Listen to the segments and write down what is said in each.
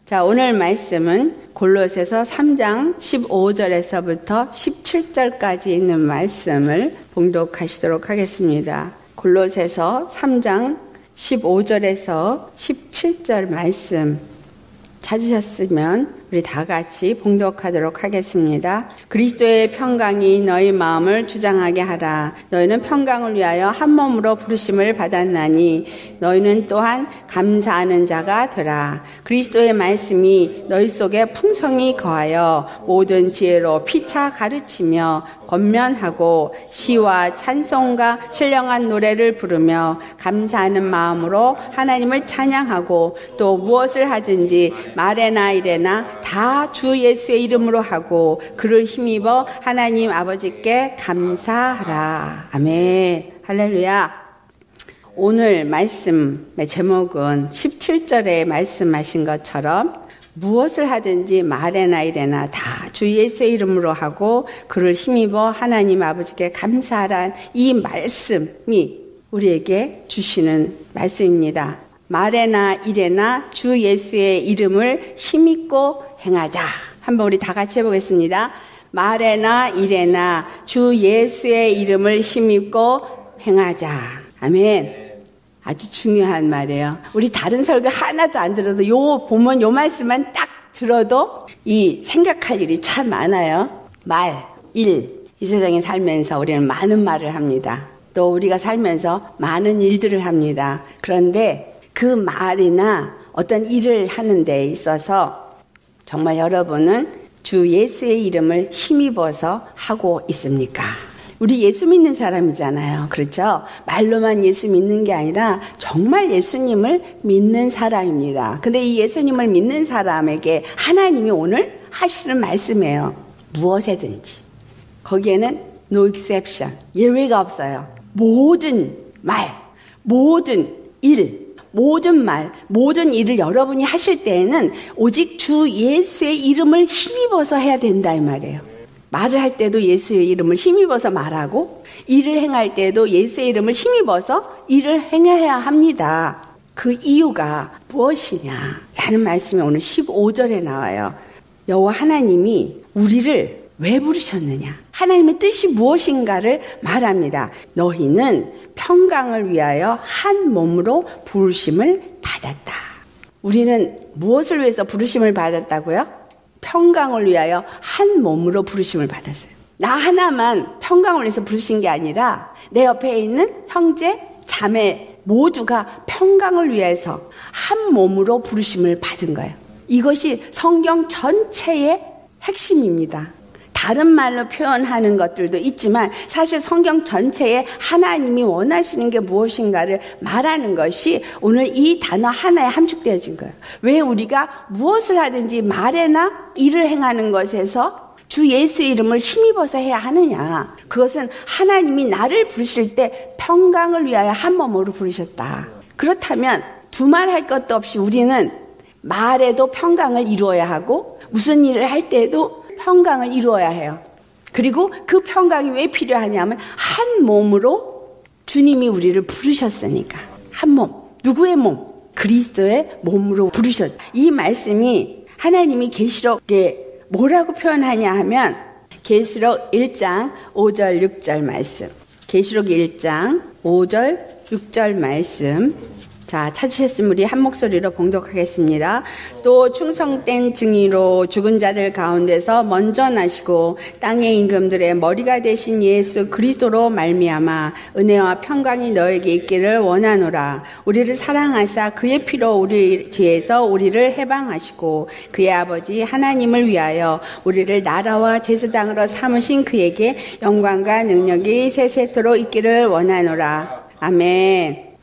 자, 오늘 말씀은 골로새서 3장 15절에서부터 17절까지 있는 말씀을 봉독하시도록 하겠습니다. 골로새서 3장 15절에서 17절 말씀 찾으셨으면 우리 다 같이 봉독하도록 하겠습니다. 그리스도의 평강이 너희 마음을 주장하게 하라. 너희는 평강을 위하여 한 몸으로 부르심을 받았나니 너희는 또한 감사하는 자가 되라. 그리스도의 말씀이 너희 속에 풍성히 거하여 모든 지혜로 피차 가르치며 권면하고 시와 찬송과 신령한 노래를 부르며 감사하는 마음으로 하나님을 찬양하고 또 무엇을 하든지 말에나 이래나 다 주 예수의 이름으로 하고 그를 힘입어 하나님 아버지께 감사하라. 아멘. 할렐루야. 오늘 말씀의 제목은 17절에 말씀하신 것처럼 무엇을 하든지 말에나 이래나 다 주 예수의 이름으로 하고 그를 힘입어 하나님 아버지께 감사하란 이 말씀이 우리에게 주시는 말씀입니다. 말에나 이래나 주 예수의 이름을 힘입고 행하자. 한번 우리 다 같이 해보겠습니다. 말에나 이래나 주 예수의 이름을 힘입고 행하자. 아멘. 아주 중요한 말이에요. 우리 다른 설교 하나도 안 들어도 보면 요 말씀만 딱 들어도 이 생각할 일이 참 많아요. 이 세상에 살면서 우리는 많은 말을 합니다. 또 우리가 살면서 많은 일들을 합니다. 그런데 그 말이나 어떤 일을 하는 데 있어서 정말 여러분은 주 예수의 이름을 힘입어서 하고 있습니까? 우리 예수 믿는 사람이잖아요. 그렇죠? 말로만 예수 믿는 게 아니라 정말 예수님을 믿는 사람입니다. 근데 이 예수님을 믿는 사람에게 하나님이 오늘 하시는 말씀이에요. 무엇이든지. 거기에는 no exception. 예외가 없어요. 모든 말, 모든 일, 모든 말, 모든 일을 여러분이 하실 때에는 오직 주 예수의 이름을 힘입어서 해야 된다 이 말이에요. 말을 할 때도 예수의 이름을 힘입어서 말하고 일을 행할 때도 예수의 이름을 힘입어서 일을 행해야 합니다. 그 이유가 무엇이냐라는 말씀이 오늘 15절에 나와요. 여호와 하나님이 우리를 왜 부르셨느냐? 하나님의 뜻이 무엇인가를 말합니다. 너희는 평강을 위하여 한 몸으로 부르심을 받았다. 우리는 무엇을 위해서 부르심을 받았다고요? 평강을 위하여 한 몸으로 부르심을 받았어요. 나 하나만 평강을 위해서 부르신 게 아니라 내 옆에 있는 형제, 자매 모두가 평강을 위해서 한 몸으로 부르심을 받은 거예요. 이것이 성경 전체의 핵심입니다. 다른 말로 표현하는 것들도 있지만 사실 성경 전체에 하나님이 원하시는 게 무엇인가를 말하는 것이 오늘 이 단어 하나에 함축되어진 거예요. 왜 우리가 무엇을 하든지 말에나 일을 행하는 것에서 주 예수의 이름을 힘입어서 해야 하느냐? 그것은 하나님이 나를 부르실 때 평강을 위하여 한 몸으로 부르셨다. 그렇다면 두말할 것도 없이 우리는 말에도 평강을 이루어야 하고 무슨 일을 할 때에도 평강을 이루어야 해요. 그리고 그 평강이 왜 필요하냐면 한 몸으로 주님이 우리를 부르셨으니까. 한 몸. 누구의 몸? 그리스도의 몸으로 부르셨다. 이 말씀이 하나님이 계시록에 뭐라고 표현하냐 하면 계시록 1장 5절 6절 말씀. 계시록 1장 5절 6절 말씀. 자, 찾으셨으면 우리 한 목소리로 봉독하겠습니다. 또 충성된 증인으로 죽은 자들 가운데서 먼저 나시고 땅의 임금들의 머리가 되신 예수 그리스도로 말미암아 은혜와 평강이 너에게 있기를 원하노라. 우리를 사랑하사 그의 피로 우리 죄에서 우리를 해방하시고 그의 아버지 하나님을 위하여 우리를 나라와 제사장으로 삼으신 그에게 영광과 능력이 세세토록 있기를 원하노라. 아멘.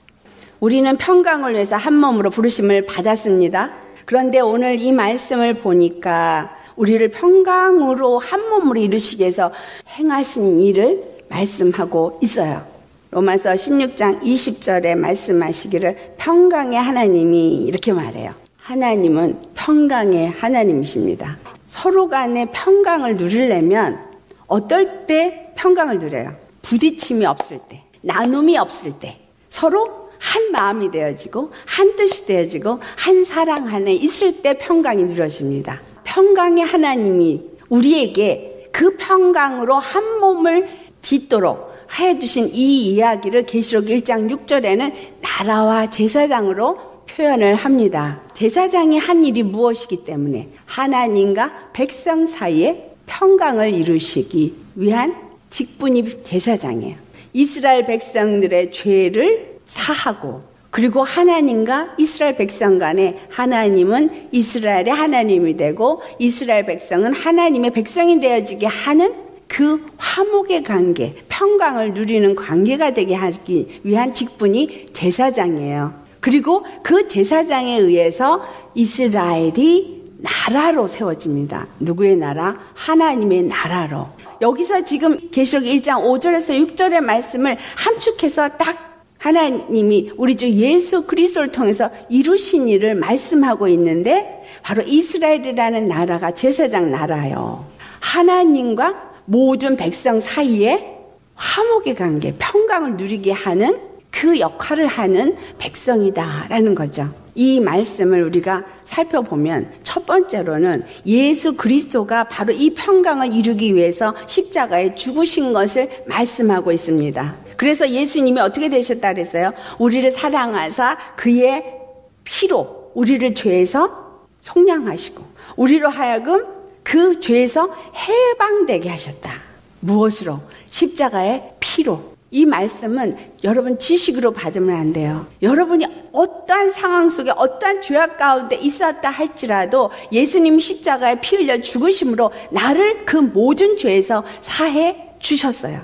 우리는 평강을 위해서 한 몸으로 부르심을 받았습니다. 그런데 오늘 이 말씀을 보니까 우리를 평강으로 한 몸으로 이루시기 위해서 행하신 일을 말씀하고 있어요. 로마서 16장 20절에 말씀하시기를 평강의 하나님이 이렇게 말해요. 하나님은 평강의 하나님이십니다. 서로 간에 평강을 누리려면 어떨 때 평강을 누려요? 부딪힘이 없을 때, 나눔이 없을 때, 서로 한 마음이 되어지고 한 뜻이 되어지고 한 사랑 안에 있을 때 평강이 이루어집니다. 평강의 하나님이 우리에게 그 평강으로 한 몸을 짓도록 해주신 이 이야기를 계시록 1장 6절에는 나라와 제사장으로 표현을 합니다. 제사장이 한 일이 무엇이기 때문에 하나님과 백성 사이에 평강을 이루시기 위한 직분이 제사장이에요. 이스라엘 백성들의 죄를 사하고 그리고 하나님과 이스라엘 백성 간에 하나님은 이스라엘의 하나님이 되고 이스라엘 백성은 하나님의 백성이 되어지게 하는 그 화목의 관계, 평강을 누리는 관계가 되게 하기 위한 직분이 제사장이에요. 그리고 그 제사장에 의해서 이스라엘이 나라로 세워집니다. 누구의 나라? 하나님의 나라로. 여기서 지금 계시록 1장 5절에서 6절의 말씀을 함축해서 딱 하나님이 우리 주 예수 그리스도를 통해서 이루신 일을 말씀하고 있는데 바로 이스라엘이라는 나라가 제사장 나라요. 하나님과 모든 백성 사이에 화목의 관계, 평강을 누리게 하는 그 역할을 하는 백성이다라는 거죠. 이 말씀을 우리가 살펴보면 첫 번째로는 예수 그리스도가 바로 이 평강을 이루기 위해서 십자가에 죽으신 것을 말씀하고 있습니다. 그래서 예수님이 어떻게 되셨다 그랬어요? 우리를 사랑하사 그의 피로 우리를 죄에서 속량하시고 우리로 하여금 그 죄에서 해방되게 하셨다. 무엇으로? 십자가의 피로. 이 말씀은 여러분 지식으로 받으면 안 돼요. 여러분이 어떠한 상황 속에 어떠한 죄악 가운데 있었다 할지라도 예수님이 십자가에 피 흘려 죽으심으로 나를 그 모든 죄에서 사해 주셨어요.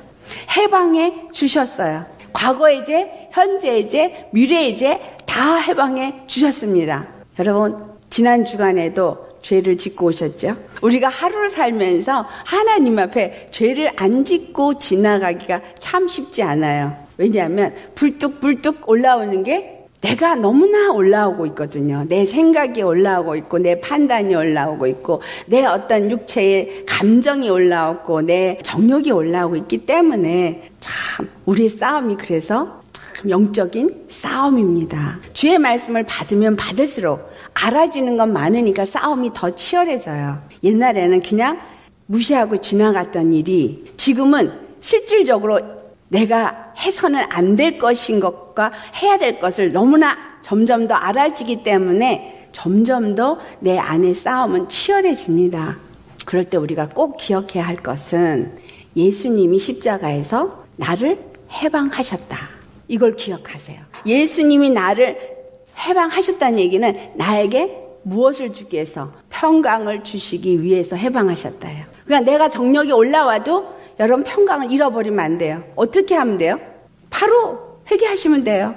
해방해 주셨어요. 과거의 죄, 현재의 죄, 미래의 죄 다 해방해 주셨습니다. 여러분 지난 주간에도 죄를 짓고 오셨죠? 우리가 하루를 살면서 하나님 앞에 죄를 안 짓고 지나가기가 참 쉽지 않아요. 왜냐하면 불뚝불뚝 올라오는 게 내가 너무나 올라오고 있거든요. 내 생각이 올라오고 있고 내 판단이 올라오고 있고 내 어떤 육체의 감정이 올라오고 내 정욕이 올라오고 있기 때문에 참 우리의 싸움이 그래서 참 영적인 싸움입니다. 주의 말씀을 받으면 받을수록 알아지는 건 많으니까 싸움이 더 치열해져요. 옛날에는 그냥 무시하고 지나갔던 일이 지금은 실질적으로 내가 해서는 안 될 것인 것과 해야 될 것을 너무나 점점 더 알아지기 때문에 점점 더 내 안의 싸움은 치열해집니다. 그럴 때 우리가 꼭 기억해야 할 것은 예수님이 십자가에서 나를 해방하셨다. 이걸 기억하세요. 예수님이 나를 해방하셨다는 얘기는 나에게 무엇을 주기 위해서? 평강을 주시기 위해서 해방하셨다요. 그러니까 내가 정력이 올라와도 여러분 평강을 잃어버리면 안 돼요. 어떻게 하면 돼요? 바로 회개하시면 돼요.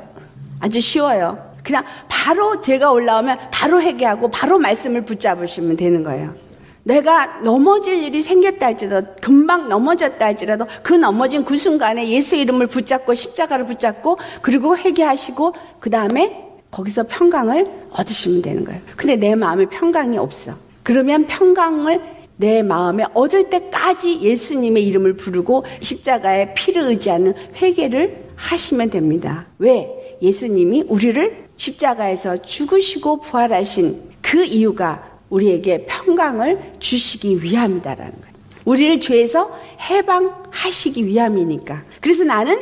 아주 쉬워요. 그냥 바로 죄가 올라오면 바로 회개하고 바로 말씀을 붙잡으시면 되는 거예요. 내가 넘어질 일이 생겼다 할지라도 금방 넘어졌다 할지라도 그 넘어진 그 순간에 예수 이름을 붙잡고 십자가를 붙잡고 그리고 회개하시고 그 다음에 거기서 평강을 얻으시면 되는 거예요. 근데 내 마음에 평강이 없어. 그러면 평강을 내 마음에 얻을 때까지 예수님의 이름을 부르고 십자가에 피를 의지하는 회개를 하시면 됩니다. 왜? 예수님이 우리를 십자가에서 죽으시고 부활하신 그 이유가 우리에게 평강을 주시기 위함이다라는 거예요. 우리를 죄에서 해방하시기 위함이니까. 그래서 나는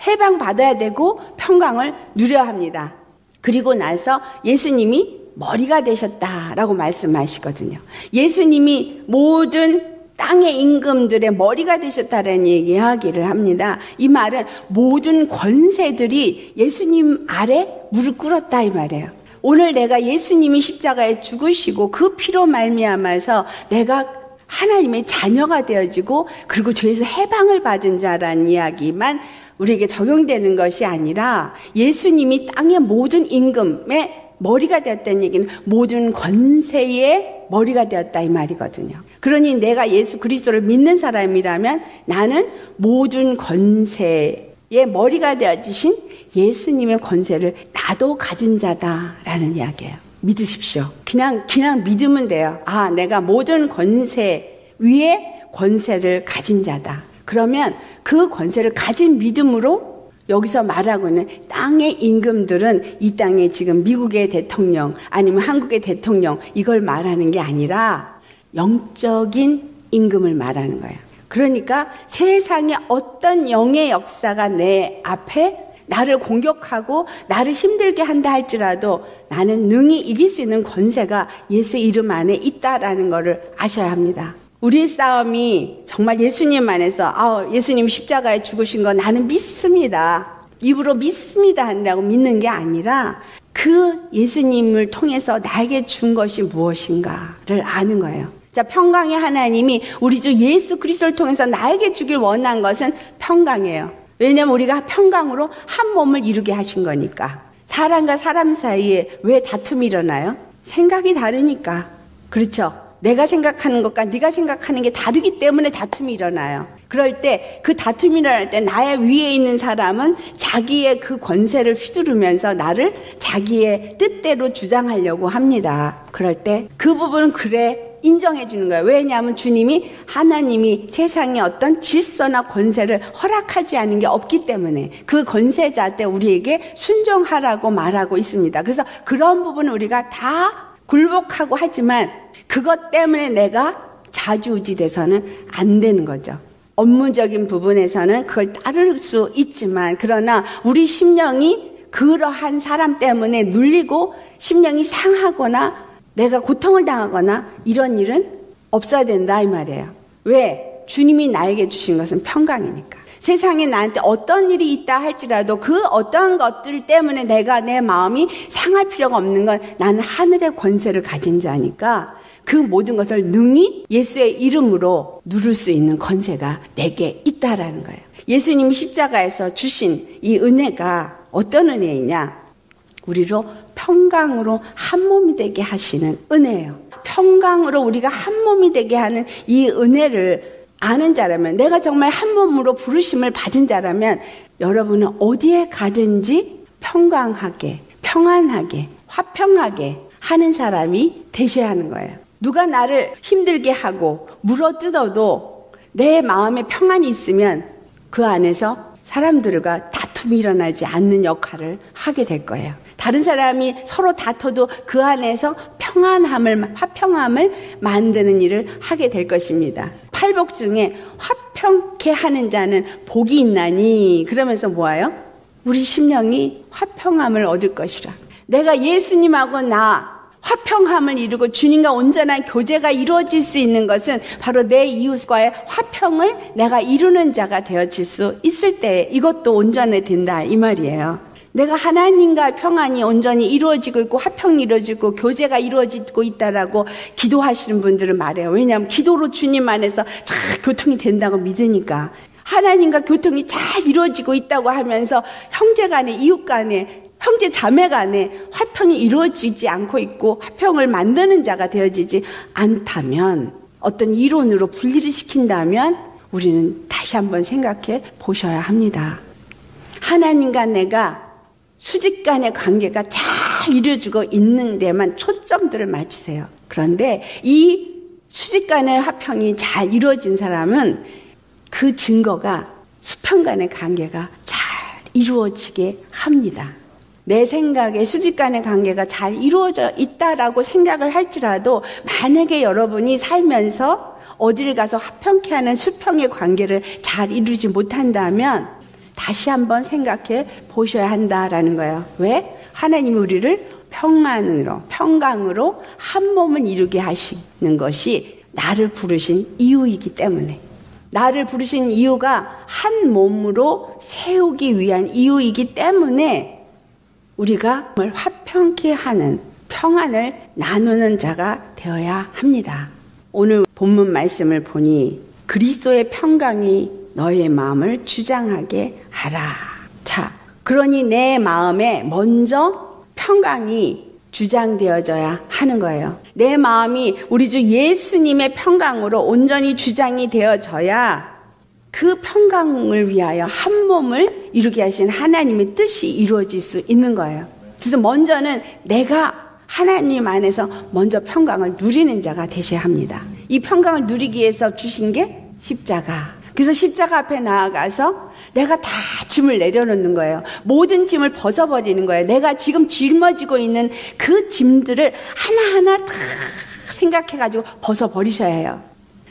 해방받아야 되고 평강을 누려야 합니다. 그리고 나서 예수님이 머리가 되셨다라고 말씀하시거든요. 예수님이 모든 땅의 임금들의 머리가 되셨다라는 이야기를 합니다. 이 말은 모든 권세들이 예수님 아래 무릎 꿇었다 이 말이에요. 오늘 내가 예수님이 십자가에 죽으시고 그 피로 말미암아서 내가 하나님의 자녀가 되어지고 그리고 죄에서 해방을 받은 자라는 이야기만 우리에게 적용되는 것이 아니라 예수님이 땅의 모든 임금의 머리가 되었다는 얘기는 모든 권세의 머리가 되었다 이 말이거든요. 그러니 내가 예수 그리스도를 믿는 사람이라면 나는 모든 권세의 머리가 되어지신 예수님의 권세를 나도 가진 자다라는 이야기예요. 믿으십시오. 그냥 믿으면 돼요. 아, 내가 모든 권세 위에 권세를 가진 자다. 그러면 그 권세를 가진 믿음으로 여기서 말하고 있는 땅의 임금들은 이 땅에 지금 미국의 대통령 아니면 한국의 대통령 이걸 말하는 게 아니라 영적인 임금을 말하는 거예요. 그러니까 세상에 어떤 영의 역사가 내 앞에 나를 공격하고 나를 힘들게 한다 할지라도 나는 능히 이길 수 있는 권세가 예수 이름 안에 있다라는 것을 아셔야 합니다. 우리의 싸움이 정말 예수님 안에서 예수님 십자가에 죽으신 거 나는 믿습니다. 입으로 믿습니다 한다고 믿는 게 아니라 그 예수님을 통해서 나에게 준 것이 무엇인가를 아는 거예요. 자, 평강의 하나님이 우리 주 예수 그리스도를 통해서 나에게 주길 원한 것은 평강이에요. 왜냐하면 우리가 평강으로 한 몸을 이루게 하신 거니까. 사람과 사람 사이에 왜 다툼이 일어나요? 생각이 다르니까. 그렇죠? 내가 생각하는 것과 네가 생각하는 게 다르기 때문에 다툼이 일어나요. 그럴 때 그 다툼이 일어날 때 나의 위에 있는 사람은 자기의 그 권세를 휘두르면서 나를 자기의 뜻대로 주장하려고 합니다. 그럴 때 그 부분은 그래 인정해 주는 거예요. 왜냐하면 주님이 하나님이 세상에 어떤 질서나 권세를 허락하지 않은 게 없기 때문에 그 권세자한테 우리에게 순종하라고 말하고 있습니다. 그래서 그런 부분은 우리가 다 굴복하고 하지만 그것 때문에 내가 좌지우지돼서는 안 되는 거죠. 업무적인 부분에서는 그걸 따를 수 있지만 그러나 우리 심령이 그러한 사람 때문에 눌리고 심령이 상하거나 내가 고통을 당하거나 이런 일은 없어야 된다 이 말이에요. 왜? 주님이 나에게 주신 것은 평강이니까. 세상에 나한테 어떤 일이 있다 할지라도 그 어떤 것들 때문에 내가 내 마음이 상할 필요가 없는 건 나는 하늘의 권세를 가진 자니까 그 모든 것을 능히 예수의 이름으로 누릴 수 있는 권세가 내게 있다라는 거예요. 예수님이 십자가에서 주신 이 은혜가 어떤 은혜이냐? 우리로 평강으로 한 몸이 되게 하시는 은혜예요. 평강으로 우리가 한 몸이 되게 하는 이 은혜를 아는 자라면, 내가 정말 한 몸으로 부르심을 받은 자라면 여러분은 어디에 가든지 평강하게, 평안하게, 화평하게 하는 사람이 되셔야 하는 거예요. 누가 나를 힘들게 하고 물어뜯어도 내 마음에 평안이 있으면 그 안에서 사람들과 다툼이 일어나지 않는 역할을 하게 될 거예요. 다른 사람이 서로 다퉈도 그 안에서 평안함을, 화평함을 만드는 일을 하게 될 것입니다. 팔복 중에 화평케 하는 자는 복이 있나니, 그러면서 뭐예요? 우리 심령이 화평함을 얻을 것이라. 내가 예수님하고 나 화평함을 이루고 주님과 온전한 교제가 이루어질 수 있는 것은 바로 내 이웃과의 화평을 내가 이루는 자가 되어질 수 있을 때 이것도 온전해진다 이 말이에요. 내가 하나님과 평안이 온전히 이루어지고 있고 화평이 이루어지고 교제가 이루어지고 있다라고 기도하시는 분들은 말해요. 왜냐하면 기도로 주님 안에서 잘 교통이 된다고 믿으니까. 하나님과 교통이 잘 이루어지고 있다고 하면서 형제 간에, 이웃 간에, 형제 자매 간에 화평이 이루어지지 않고 있고 화평을 만드는 자가 되어지지 않다면, 어떤 이론으로 분리를 시킨다면 우리는 다시 한번 생각해 보셔야 합니다. 하나님과 내가 수직 간의 관계가 잘 이루어지고 있는 데만 초점들을 맞추세요. 그런데 이 수직 간의 화평이 잘 이루어진 사람은 그 증거가 수평 간의 관계가 잘 이루어지게 합니다. 내 생각에 수직 간의 관계가 잘 이루어져 있다라고 생각을 할지라도 만약에 여러분이 살면서 어디를 가서 화평케 하는 수평의 관계를 잘 이루지 못한다면 다시 한번 생각해 보셔야 한다라는 거예요. 왜? 하나님이 우리를 평안으로, 평강으로 한 몸을 이루게 하시는 것이 나를 부르신 이유이기 때문에, 나를 부르신 이유가 한 몸으로 세우기 위한 이유이기 때문에 우리가 화평케 하는, 평안을 나누는 자가 되어야 합니다. 오늘 본문 말씀을 보니 그리스도의 평강이 너의 마음을 주장하게 하라. 자, 그러니 내 마음에 먼저 평강이 주장되어져야 하는 거예요. 내 마음이 우리 주 예수님의 평강으로 온전히 주장이 되어져야 그 평강을 위하여 한 몸을 이루게 하신 하나님의 뜻이 이루어질 수 있는 거예요. 그래서 먼저는 내가 하나님 안에서 먼저 평강을 누리는 자가 되셔야 합니다. 이 평강을 누리기 위해서 주신 게 십자가. 그래서 십자가 앞에 나아가서 내가 다 짐을 내려놓는 거예요. 모든 짐을 벗어버리는 거예요. 내가 지금 짊어지고 있는 그 짐들을 하나하나 다 생각해가지고 벗어버리셔야 해요.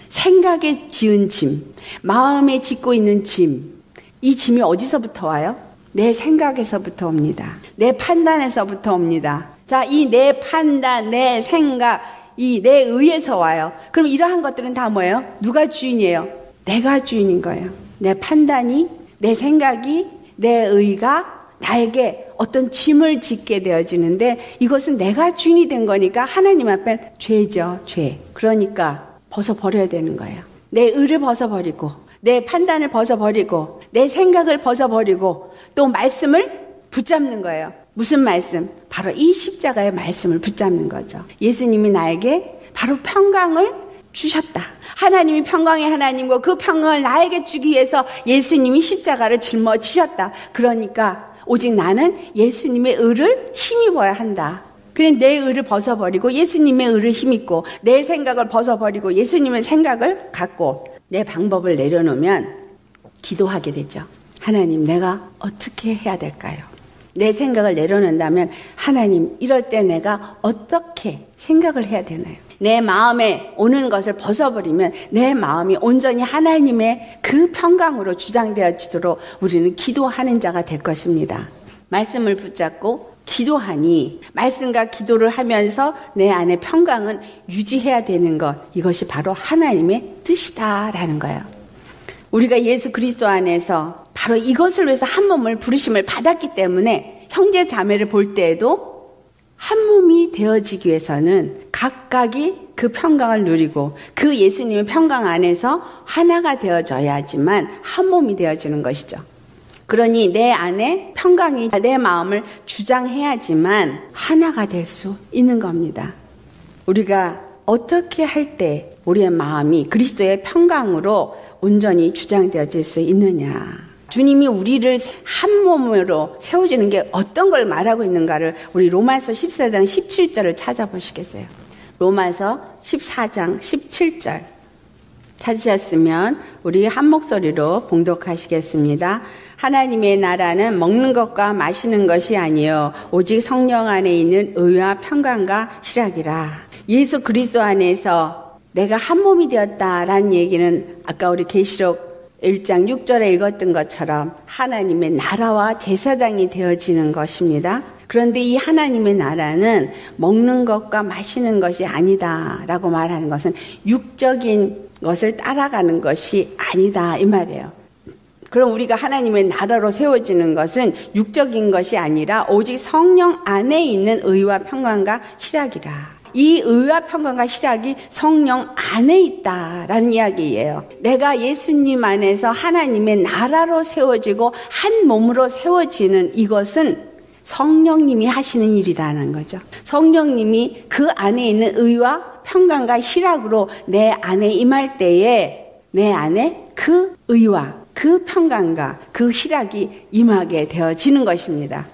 생각에 지은 짐, 마음에 짓고 있는 짐, 이 짐이 어디서부터 와요? 내 생각에서부터 옵니다. 내 판단에서부터 옵니다. 자, 이 내 판단, 내 생각, 이 내 의에서 와요. 그럼 이러한 것들은 다 뭐예요? 누가 주인이에요? 내가 주인인 거예요. 내 판단이, 내 생각이, 내 의가 나에게 어떤 짐을 짓게 되어지는데 이것은 내가 주인이 된 거니까 하나님 앞에 죄죠, 죄. 그러니까 벗어버려야 되는 거예요. 내 의를 벗어버리고 내 판단을 벗어버리고 내 생각을 벗어버리고 또 말씀을 붙잡는 거예요. 무슨 말씀? 바로 이 십자가의 말씀을 붙잡는 거죠. 예수님이 나에게 바로 평강을 주셨다. 하나님이 평강의 하나님과 그 평강을 나에게 주기 위해서 예수님이 십자가를 짊어지셨다. 그러니까 오직 나는 예수님의 의를 힘입어야 한다. 그래 내 의를 벗어버리고 예수님의 의를 힘입고 내 생각을 벗어버리고 예수님의 생각을 갖고 내 방법을 내려놓으면 기도하게 되죠. 하나님, 내가 어떻게 해야 될까요? 내 생각을 내려놓는다면 하나님, 이럴 때 내가 어떻게 생각을 해야 되나요? 내 마음에 오는 것을 벗어버리면 내 마음이 온전히 하나님의 그 평강으로 주장되어지도록 우리는 기도하는 자가 될 것입니다. 말씀을 붙잡고 기도하니 말씀과 기도를 하면서 내 안에 평강은 유지해야 되는 것, 이것이 바로 하나님의 뜻이다라는 거예요. 우리가 예수 그리스도 안에서 바로 이것을 위해서 한 몸을 부르심을 받았기 때문에 형제 자매를 볼 때에도 한 몸이 되어지기 위해서는 각각이 그 평강을 누리고 그 예수님의 평강 안에서 하나가 되어져야지만 한 몸이 되어지는 것이죠. 그러니 내 안에 평강이 내 마음을 주장해야지만 하나가 될 수 있는 겁니다. 우리가 어떻게 할 때 우리의 마음이 그리스도의 평강으로 온전히 주장되어질 수 있느냐. 주님이 우리를 한 몸으로 세워주는 게 어떤 걸 말하고 있는가를 우리 로마서 14장 17절을 찾아보시겠어요? 로마서 14장 17절 찾으셨으면 우리 한 목소리로 봉독하시겠습니다. 하나님의 나라는 먹는 것과 마시는 것이 아니요 오직 성령 안에 있는 의와 평강과 희락이라. 예수 그리스도 안에서 내가 한 몸이 되었다라는 얘기는 아까 우리 계시록 1장 6절에 읽었던 것처럼 하나님의 나라와 제사장이 되어지는 것입니다. 그런데 이 하나님의 나라는 먹는 것과 마시는 것이 아니다라고 말하는 것은 육적인 것을 따라가는 것이 아니다 이 말이에요. 그럼 우리가 하나님의 나라로 세워지는 것은 육적인 것이 아니라 오직 성령 안에 있는 의와 평강과 희락이라. 이 의와 평강과 희락이 성령 안에 있다라는 이야기예요. 내가 예수님 안에서 하나님의 나라로 세워지고 한 몸으로 세워지는 이것은 성령님이 하시는 일이라는 거죠. 성령님이 그 안에 있는 의와 평강과 희락으로 내 안에 임할 때에 내 안에 그 의와 그 평강과 그 희락이 임하게 되어지는 것입니다.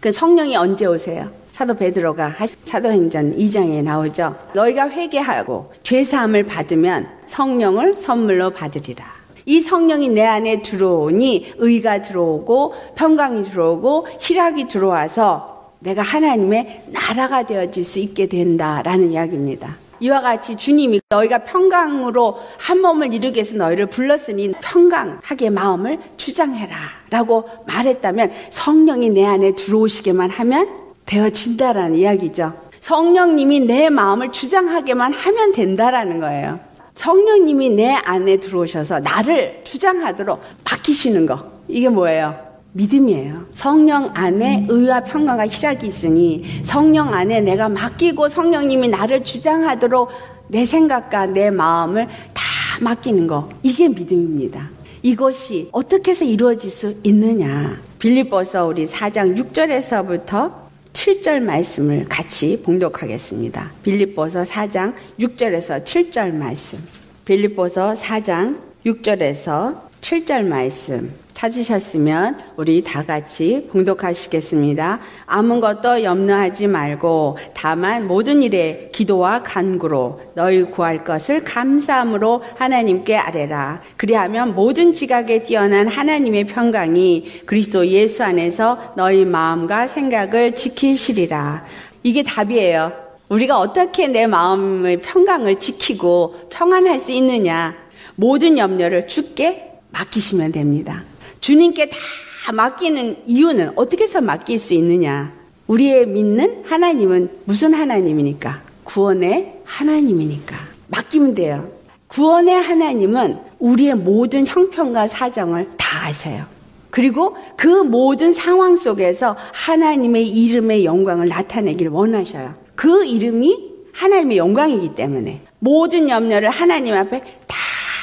그 성령이 언제 오세요? 사도 베드로가 사도행전 2장에 나오죠. 너희가 회개하고 죄사함을 받으면 성령을 선물로 받으리라. 이 성령이 내 안에 들어오니 의가 들어오고 평강이 들어오고 희락이 들어와서 내가 하나님의 나라가 되어질 수 있게 된다라는 이야기입니다. 이와 같이 주님이 너희가 평강으로 한 몸을 이루기 위해서 너희를 불렀으니 평강하게 마음을 주장해라 라고 말했다면 성령이 내 안에 들어오시게만 하면 되어진다라는 이야기죠. 성령님이 내 마음을 주장하게만 하면 된다라는 거예요. 성령님이 내 안에 들어오셔서 나를 주장하도록 맡기시는 거, 이게 뭐예요? 믿음이에요. 성령 안에 의와 평강과 희락이 있으니 성령 안에 내가 맡기고 성령님이 나를 주장하도록 내 생각과 내 마음을 다 맡기는 거, 이게 믿음입니다. 이것이 어떻게 해서 이루어질 수 있느냐. 빌립보서 우리 4장 6절에서부터 7절 말씀을 같이 봉독하겠습니다. 빌립보서 4장 6절에서 7절 말씀. 빌립보서 4장 6절에서 7절 말씀 찾으셨으면 우리 다 같이 봉독하시겠습니다. 아무것도 염려하지 말고 다만 모든 일에 기도와 간구로 너희 구할 것을 감사함으로 하나님께 아뢰라. 그리하면 모든 지각에 뛰어난 하나님의 평강이 그리스도 예수 안에서 너희 마음과 생각을 지키시리라. 이게 답이에요. 우리가 어떻게 내 마음의 평강을 지키고 평안할 수 있느냐. 모든 염려를 주께 맡기시면 됩니다. 주님께 다 맡기는 이유는 어떻게 해서 맡길 수 있느냐. 우리의 믿는 하나님은 무슨 하나님이니까? 구원의 하나님이니까 맡기면 돼요. 구원의 하나님은 우리의 모든 형편과 사정을 다 아셔요. 그리고 그 모든 상황 속에서 하나님의 이름의 영광을 나타내기를 원하셔요. 그 이름이 하나님의 영광이기 때문에 모든 염려를 하나님 앞에 다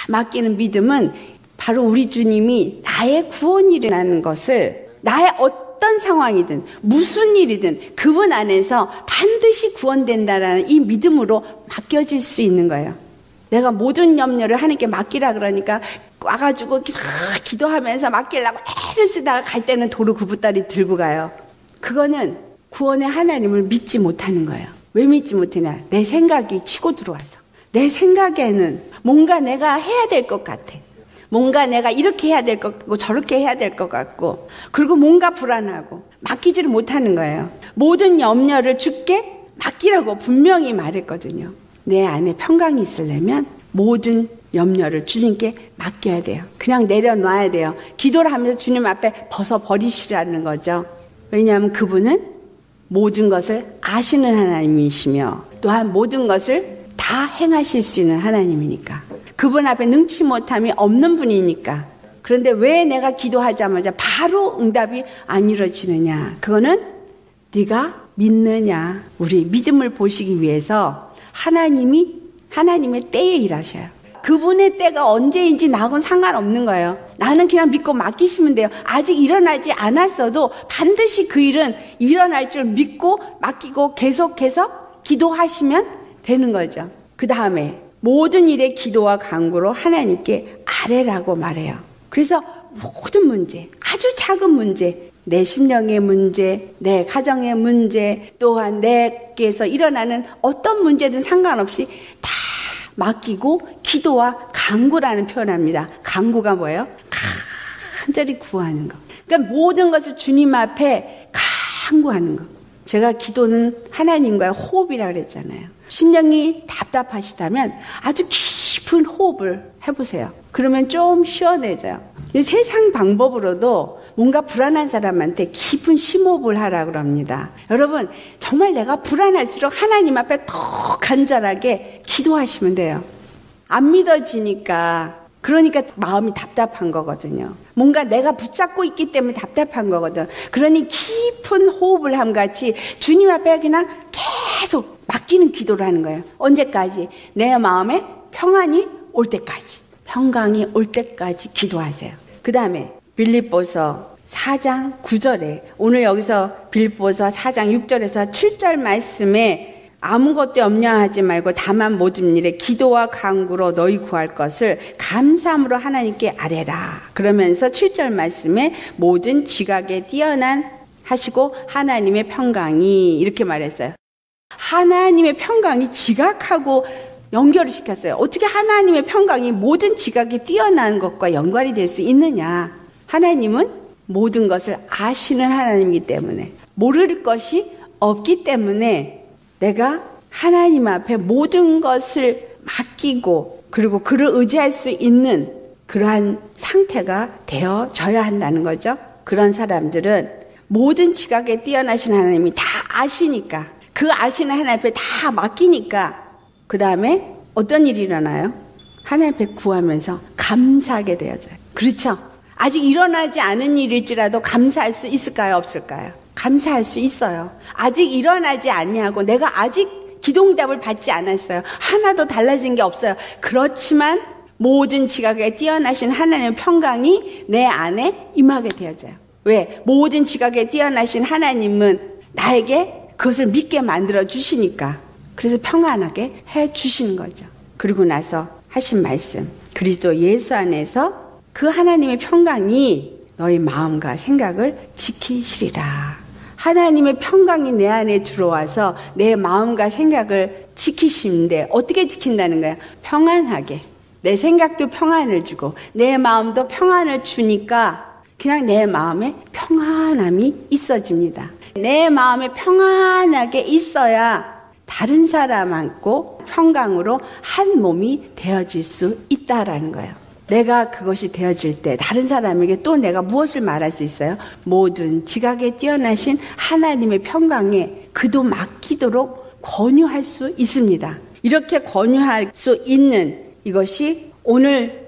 맡기는 믿음은 바로 우리 주님이 나의 구원이라는 것을 나의 어떤 상황이든 무슨 일이든 그분 안에서 반드시 구원된다라는 이 믿음으로 맡겨질 수 있는 거예요. 내가 모든 염려를 하나님께 맡기라 그러니까 와가지고 기도하면서 맡기려고 애를 쓰다가 갈 때는 도로 구부다리 들고 가요. 그거는 구원의 하나님을 믿지 못하는 거예요. 왜 믿지 못하냐? 내 생각이 치고 들어와서. 내 생각에는 뭔가 내가 해야 될 것 같아. 뭔가 내가 이렇게 해야 될 것 같고 저렇게 해야 될 것 같고 그리고 뭔가 불안하고 맡기지를 못하는 거예요. 모든 염려를 주께 맡기라고 분명히 말했거든요. 내 안에 평강이 있으려면 모든 염려를 주님께 맡겨야 돼요. 그냥 내려놔야 돼요. 기도를 하면서 주님 앞에 벗어버리시라는 거죠. 왜냐하면 그분은 모든 것을 아시는 하나님이시며 또한 모든 것을 다 행하실 수 있는 하나님이니까. 그분 앞에 능치 못함이 없는 분이니까. 그런데 왜 내가 기도하자마자 바로 응답이 안 이루어지느냐. 그거는 네가 믿느냐. 우리 믿음을 보시기 위해서 하나님의 때에 일하셔요. 그분의 때가 언제인지 나하고는 상관없는 거예요. 나는 그냥 믿고 맡기시면 돼요. 아직 일어나지 않았어도 반드시 그 일은 일어날 줄 믿고 맡기고 계속해서 기도하시면 되는 거죠. 그 다음에 모든 일에 기도와 간구로 하나님께 아뢰라고 말해요. 그래서 모든 문제, 아주 작은 문제, 내 심령의 문제, 내 가정의 문제, 또한 내게서 일어나는 어떤 문제든 상관없이 다 맡기고 기도와 간구라는 표현합니다. 간구가 뭐예요? 간절히 구하는 거. 그러니까 모든 것을 주님 앞에 간구하는 거. 제가 기도는 하나님과의 호흡이라고 그랬잖아요. 심령이 답답하시다면 아주 깊은 호흡을 해보세요. 그러면 좀 시원해져요. 세상 방법으로도 뭔가 불안한 사람한테 깊은 심호흡을 하라고 합니다. 여러분, 정말 내가 불안할수록 하나님 앞에 더 간절하게 기도하시면 돼요. 안 믿어지니까, 그러니까 마음이 답답한 거거든요. 뭔가 내가 붙잡고 있기 때문에 답답한 거거든. 그러니 깊은 호흡을 함같이 주님 앞에 그냥 계속 맡기는 기도를 하는 거예요. 언제까지? 내 마음에 평안이 올 때까지, 평강이 올 때까지 기도하세요. 그 다음에 빌립보서 4장 9절에 오늘 여기서 빌립보서 4장 6절에서 7절 말씀에 아무것도 염려하지 말고 다만 모든 일에 기도와 간구로 너희 구할 것을 감사함으로 하나님께 아뢰라. 그러면서 7절 말씀에 모든 지각에 뛰어난 하시고 하나님의 평강이 이렇게 말했어요. 하나님의 평강이 지각하고 연결을 시켰어요. 어떻게 하나님의 평강이 모든 지각에 뛰어난 것과 연관이 될 수 있느냐. 하나님은 모든 것을 아시는 하나님이기 때문에 모를 것이 없기 때문에 내가 하나님 앞에 모든 것을 맡기고 그리고 그를 의지할 수 있는 그러한 상태가 되어져야 한다는 거죠. 그런 사람들은 모든 지각에 뛰어나신 하나님이 다 아시니까 그 아시는 하나님 앞에 다 맡기니까 그 다음에 어떤 일이 일어나요? 하나님 앞에 구하면서 감사하게 되어져요. 그렇죠? 아직 일어나지 않은 일일지라도 감사할 수 있을까요? 없을까요? 감사할 수 있어요. 아직 일어나지 않냐고 내가 아직 기도응답을 받지 않았어요. 하나도 달라진 게 없어요. 그렇지만 모든 지각에 뛰어나신 하나님의 평강이 내 안에 임하게 되어져요. 왜? 모든 지각에 뛰어나신 하나님은 나에게 그것을 믿게 만들어 주시니까 그래서 평안하게 해 주시는 거죠. 그리고 나서 하신 말씀 그리스도 예수 안에서 그 하나님의 평강이 너희 마음과 생각을 지키시리라. 하나님의 평강이 내 안에 들어와서 내 마음과 생각을 지키시는데 어떻게 지킨다는 거야? 평안하게. 내 생각도 평안을 주고 내 마음도 평안을 주니까 그냥 내 마음에 평안함이 있어집니다. 내 마음에 평안하게 있어야 다른 사람하고 평강으로 한 몸이 되어질 수 있다라는 거예요. 내가 그것이 되어질 때 다른 사람에게 또 내가 무엇을 말할 수 있어요? 모든 지각에 뛰어나신 하나님의 평강에 그도 맡기도록 권유할 수 있습니다. 이렇게 권유할 수 있는 이것이 오늘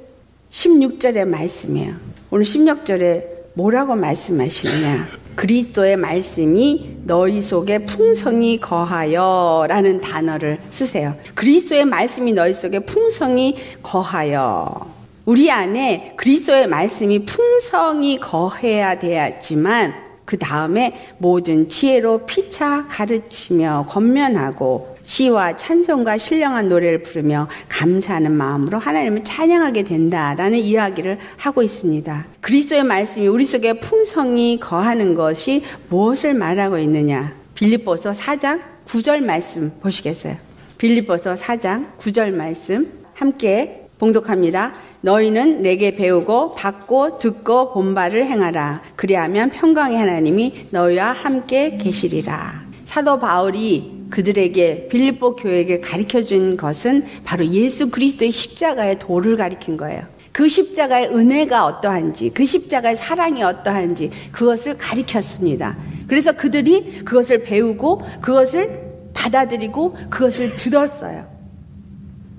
16절의 말씀이에요. 오늘 16절에 뭐라고 말씀하시느냐? 그리스도의 말씀이 너희 속에 풍성히 거하여 라는 단어를 쓰세요. 그리스도의 말씀이 너희 속에 풍성히 거하여. 우리 안에 그리스도의 말씀이 풍성히 거해야 되었지만 그 다음에 모든 지혜로 피차 가르치며 권면하고 시와 찬송과 신령한 노래를 부르며 감사하는 마음으로 하나님을 찬양하게 된다라는 이야기를 하고 있습니다. 그리스도의 말씀이 우리 속에 풍성히 거하는 것이 무엇을 말하고 있느냐? 빌립보서 4장 9절 말씀 보시겠어요? 빌립보서 4장 9절 말씀 함께 봉독합니다. 너희는 내게 배우고 받고 듣고 본 바를 행하라. 그리하면 평강의 하나님이 너희와 함께 계시리라. 사도 바울이 그들에게 빌립보 교회에게 가르쳐준 것은 바로 예수 그리스도의 십자가의 도를 가르친 거예요. 그 십자가의 은혜가 어떠한지, 그 십자가의 사랑이 어떠한지 그것을 가르쳤습니다. 그래서 그들이 그것을 배우고 그것을 받아들이고 그것을 들었어요.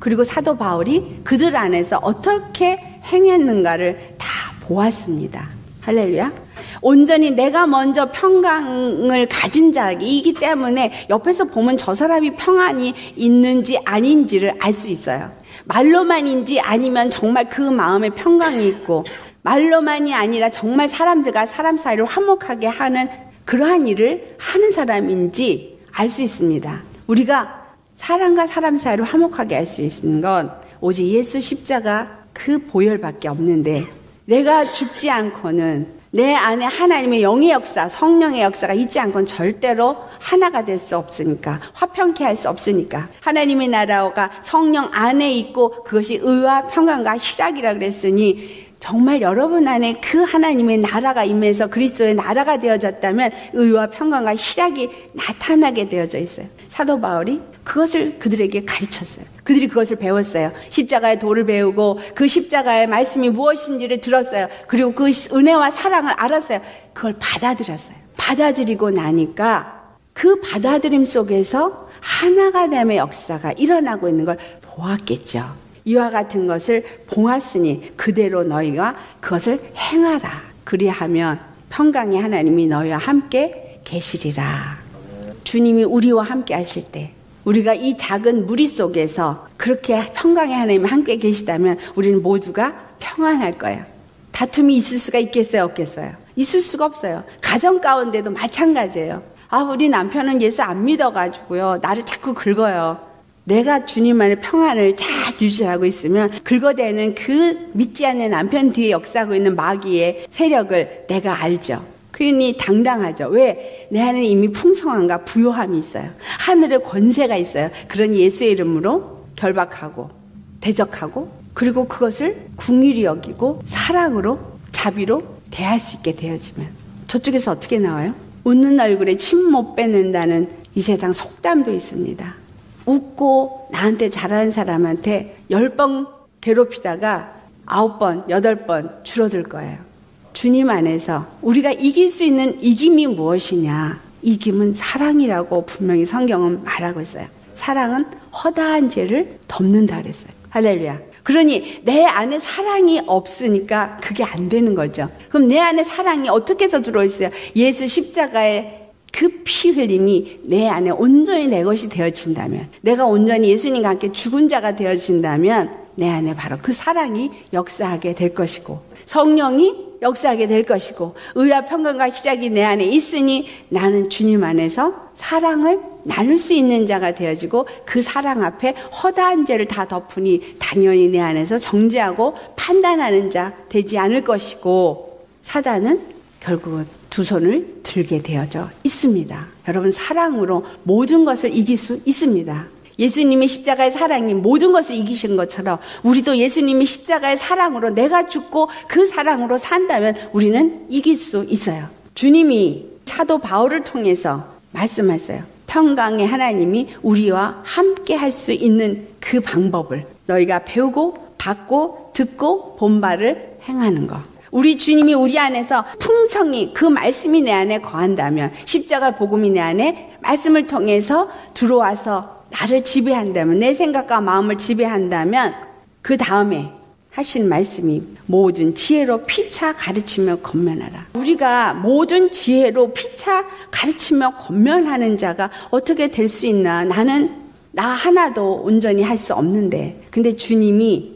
그리고 사도 바울이 그들 안에서 어떻게 행했는가를 다 보았습니다. 할렐루야. 온전히 내가 먼저 평강을 가진 자이기 때문에 옆에서 보면 저 사람이 평안이 있는지 아닌지를 알 수 있어요. 말로만인지 아니면 정말 그 마음에 평강이 있고 말로만이 아니라 정말 사람들과 사람 사이를 화목하게 하는 그러한 일을 하는 사람인지 알 수 있습니다. 우리가 사람과 사람 사이를 화목하게 할 수 있는 건 오직 예수 십자가 그 보혈밖에 없는데 내가 죽지 않고는 내 안에 하나님의 영의 역사, 성령의 역사가 있지 않고는 절대로 하나가 될 수 없으니까, 화평케 할 수 없으니까 하나님의 나라가 성령 안에 있고 그것이 의와 평강과 희락이라 그랬으니 정말 여러분 안에 그 하나님의 나라가 임해서 그리스도의 나라가 되어졌다면 의와 평강과 희락이 나타나게 되어져 있어요. 사도 바울이 그것을 그들에게 가르쳤어요. 그들이 그것을 배웠어요. 십자가의 도를 배우고 그 십자가의 말씀이 무엇인지를 들었어요. 그리고 그 은혜와 사랑을 알았어요. 그걸 받아들였어요. 받아들이고 나니까 그 받아들임 속에서 하나가 됨의 역사가 일어나고 있는 걸 보았겠죠. 이와 같은 것을 보았으니 그대로 너희가 그것을 행하라. 그리하면 평강의 하나님이 너희와 함께 계시리라. 주님이 우리와 함께 하실 때 우리가 이 작은 무리 속에서 그렇게 평강의 하나님이 함께 계시다면 우리는 모두가 평안할 거예요. 다툼이 있을 수가 있겠어요? 없겠어요? 있을 수가 없어요. 가정 가운데도 마찬가지예요. 우리 남편은 예수 안 믿어가지고요. 나를 자꾸 긁어요. 내가 주님 안에 평안을 잘 유지하고 있으면 긁어대는 그 믿지 않는 남편 뒤에 역사하고 있는 마귀의 세력을 내가 알죠. 그러니 당당하죠. 왜? 내 안에 이미 풍성함과 부요함이 있어요. 하늘의 권세가 있어요. 그런 예수의 이름으로 결박하고 대적하고 그리고 그것을 궁일이 여기고 사랑으로 자비로 대할 수 있게 되어지면 저쪽에서 어떻게 나와요? 웃는 얼굴에 침 못 뱉는다는 이 세상 속담도 있습니다. 웃고 나한테 잘하는 사람한테 10번 괴롭히다가 9번, 8번 줄어들 거예요. 주님 안에서 우리가 이길 수 있는 이김이 무엇이냐? 이김은 사랑이라고 분명히 성경은 말하고 있어요. 사랑은 허다한 죄를 덮는다 그랬어요. 할렐루야. 그러니 내 안에 사랑이 없으니까 그게 안 되는 거죠. 그럼 내 안에 사랑이 어떻게 해서 들어있어요? 예수 십자가의 그 피 흘림이 내 안에 온전히 내 것이 되어진다면, 내가 온전히 예수님과 함께 죽은 자가 되어진다면 내 안에 바로 그 사랑이 역사하게 될 것이고 성령이 역사하게 될 것이고 의와 평강과 희락이 내 안에 있으니 나는 주님 안에서 사랑을 나눌 수 있는 자가 되어지고 그 사랑 앞에 허다한 죄를 다 덮으니 당연히 내 안에서 정죄하고 판단하는 자 되지 않을 것이고 사단은 결국은 두 손을 들게 되어져 있습니다. 여러분, 사랑으로 모든 것을 이길 수 있습니다. 예수님이 십자가의 사랑이 모든 것을 이기신 것처럼 우리도 예수님이 십자가의 사랑으로 내가 죽고 그 사랑으로 산다면 우리는 이길 수 있어요. 주님이 사도 바울을 통해서 말씀하셨어요. 평강의 하나님이 우리와 함께 할 수 있는 그 방법을 너희가 배우고 받고 듣고 본 바를 행하는 것. 우리 주님이 우리 안에서 풍성히 그 말씀이 내 안에 거한다면, 십자가 복음이 내 안에 말씀을 통해서 들어와서 나를 지배한다면, 내 생각과 마음을 지배한다면, 그 다음에 하신 말씀이 모든 지혜로 피차 가르치며 권면하라. 우리가 모든 지혜로 피차 가르치며 권면하는 자가 어떻게 될 수 있나? 나는 나 하나도 온전히 할 수 없는데. 근데 주님이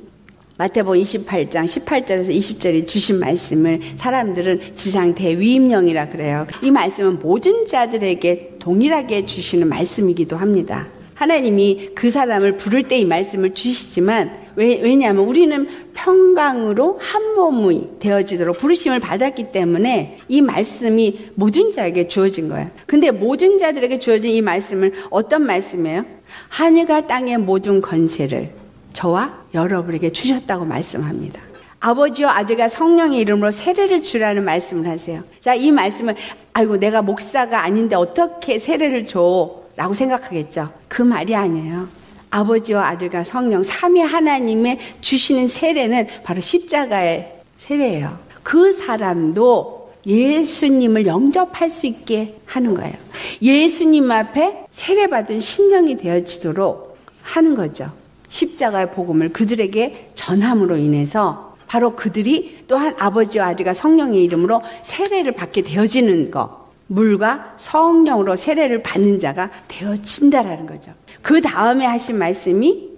마태복음 28장 18절에서 20절에 주신 말씀을 사람들은 지상 대위임령이라 그래요. 이 말씀은 모든 자들에게 동일하게 주시는 말씀이기도 합니다. 하나님이 그 사람을 부를 때 이 말씀을 주시지만 왜냐하면 우리는 평강으로 한 몸이 되어지도록 부르심을 받았기 때문에 이 말씀이 모든 자에게 주어진 거예요. 근데 모든 자들에게 주어진 이 말씀은 어떤 말씀이에요? 하늘과 땅의 모든 권세를 저와 여러분에게 주셨다고 말씀합니다. 아버지와 아들과 성령의 이름으로 세례를 주라는 말씀을 하세요. 자, 이 말씀을 아이고 내가 목사가 아닌데 어떻게 세례를 줘? 라고 생각하겠죠. 그 말이 아니에요. 아버지와 아들과 성령 삼위 하나님의 주시는 세례는 바로 십자가의 세례예요. 그 사람도 예수님을 영접할 수 있게 하는 거예요. 예수님 앞에 세례받은 심령이 되어지도록 하는 거죠. 십자가의 복음을 그들에게 전함으로 인해서 바로 그들이 또한 아버지와 아들과 성령의 이름으로 세례를 받게 되어지는 것. 물과 성령으로 세례를 받는 자가 되어진다라는 거죠. 그 다음에 하신 말씀이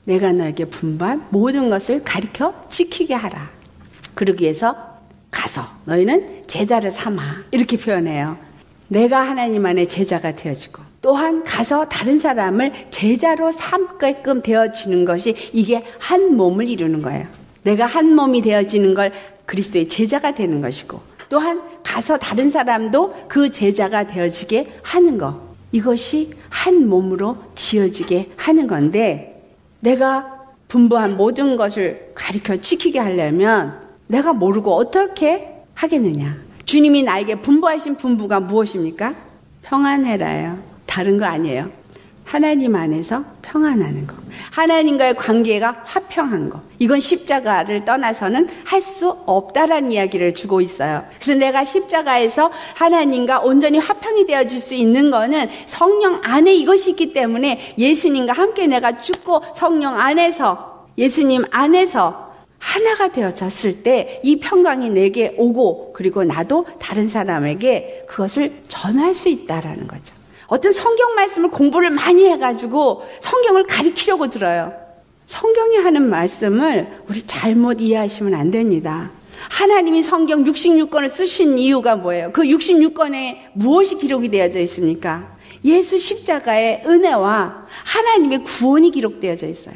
내가 너에게 분부한 모든 것을 가르쳐 지키게 하라. 그러기 위해서 가서 너희는 제자를 삼아. 이렇게 표현해요. 내가 하나님 안에 제자가 되어지고 또한 가서 다른 사람을 제자로 삼게끔 되어지는 것이 이게 한 몸을 이루는 거예요. 내가 한 몸이 되어지는 걸 그리스도의 제자가 되는 것이고 또한 가서 다른 사람도 그 제자가 되어지게 하는 것. 이것이 한 몸으로 지어지게 하는 건데 내가 분부한 모든 것을 가르쳐 지키게 하려면 내가 모르고 어떻게 하겠느냐. 주님이 나에게 분부하신 분부가 무엇입니까? 평안해라예요. 다른 거 아니에요. 하나님 안에서 평안하는 거. 하나님과의 관계가 화평한 거. 이건 십자가를 떠나서는 할 수 없다라는 이야기를 주고 있어요. 그래서 내가 십자가에서 하나님과 온전히 화평이 되어질 수 있는 거는 성령 안에 이것이 있기 때문에 예수님과 함께 내가 죽고 성령 안에서 예수님 안에서 하나가 되어졌을 때 이 평강이 내게 오고 그리고 나도 다른 사람에게 그것을 전할 수 있다라는 거죠. 어떤 성경 말씀을 공부를 많이 해가지고 성경을 가리키려고 들어요. 성경이 하는 말씀을 우리 잘못 이해하시면 안 됩니다. 하나님이 성경 66권을 쓰신 이유가 뭐예요? 그 66권에 무엇이 기록이 되어져 있습니까? 예수 십자가의 은혜와 하나님의 구원이 기록되어져 있어요.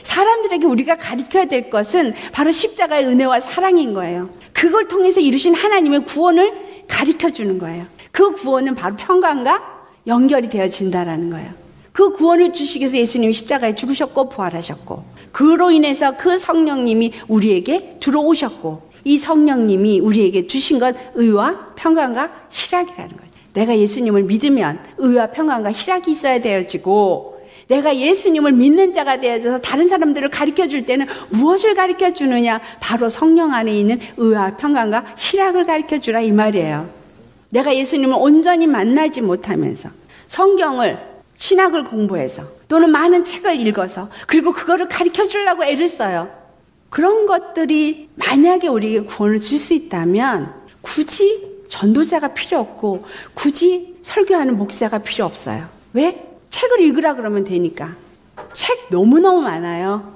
사람들에게 우리가 가르쳐야 될 것은 바로 십자가의 은혜와 사랑인 거예요. 그걸 통해서 이루신 하나님의 구원을 가르쳐주는 거예요. 그 구원은 바로 평강과 연결이 되어진다라는 거예요. 그 구원을 주시기 위해서 예수님이 십자가에 죽으셨고 부활하셨고 그로 인해서 그 성령님이 우리에게 들어오셨고 이 성령님이 우리에게 주신 건 의와 평강과 희락이라는 거예요. 내가 예수님을 믿으면 의와 평강과 희락이 있어야 되어지고 내가 예수님을 믿는 자가 되어져서 다른 사람들을 가르쳐줄 때는 무엇을 가르쳐주느냐? 바로 성령 안에 있는 의와 평강과 희락을 가르쳐주라 이 말이에요. 내가 예수님을 온전히 만나지 못하면서 성경을 신학을 공부해서 또는 많은 책을 읽어서 그리고 그거를 가르쳐주려고 애를 써요. 그런 것들이 만약에 우리에게 구원을 줄 수 있다면 굳이 전도자가 필요 없고 굳이 설교하는 목사가 필요 없어요. 왜? 책을 읽으라 그러면 되니까. 책 너무너무 많아요.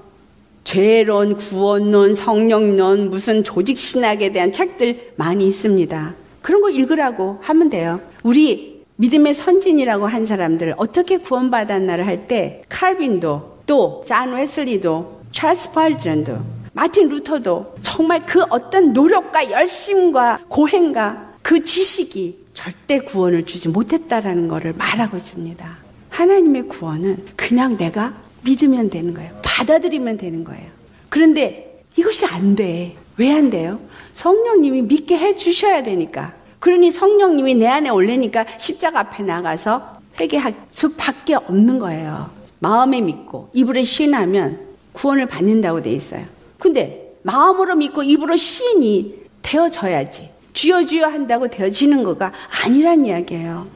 죄론, 구원론, 성령론, 무슨 조직신학에 대한 책들 많이 있습니다. 그런 거 읽으라고 하면 돼요. 우리 믿음의 선진이라고 한 사람들 어떻게 구원받았나를 할 때 칼빈도 또 잔 웨슬리도 찰스 스펄전도 마틴 루터도 정말 그 어떤 노력과 열심과 고행과 그 지식이 절대 구원을 주지 못했다라는 것을 말하고 있습니다. 하나님의 구원은 그냥 내가 믿으면 되는 거예요. 받아들이면 되는 거예요. 그런데 이것이 안 돼. 왜 안 돼요? 성령님이 믿게 해주셔야 되니까. 그러니 성령님이 내 안에 올리니까 십자가 앞에 나가서 회개할 수밖에 없는 거예요. 마음에 믿고 입으로 시인하면 구원을 받는다고 돼 있어요. 근데 마음으로 믿고 입으로 시인이 되어져야지. 주여 주여 한다고 되어지는 거가 아니란 이야기예요.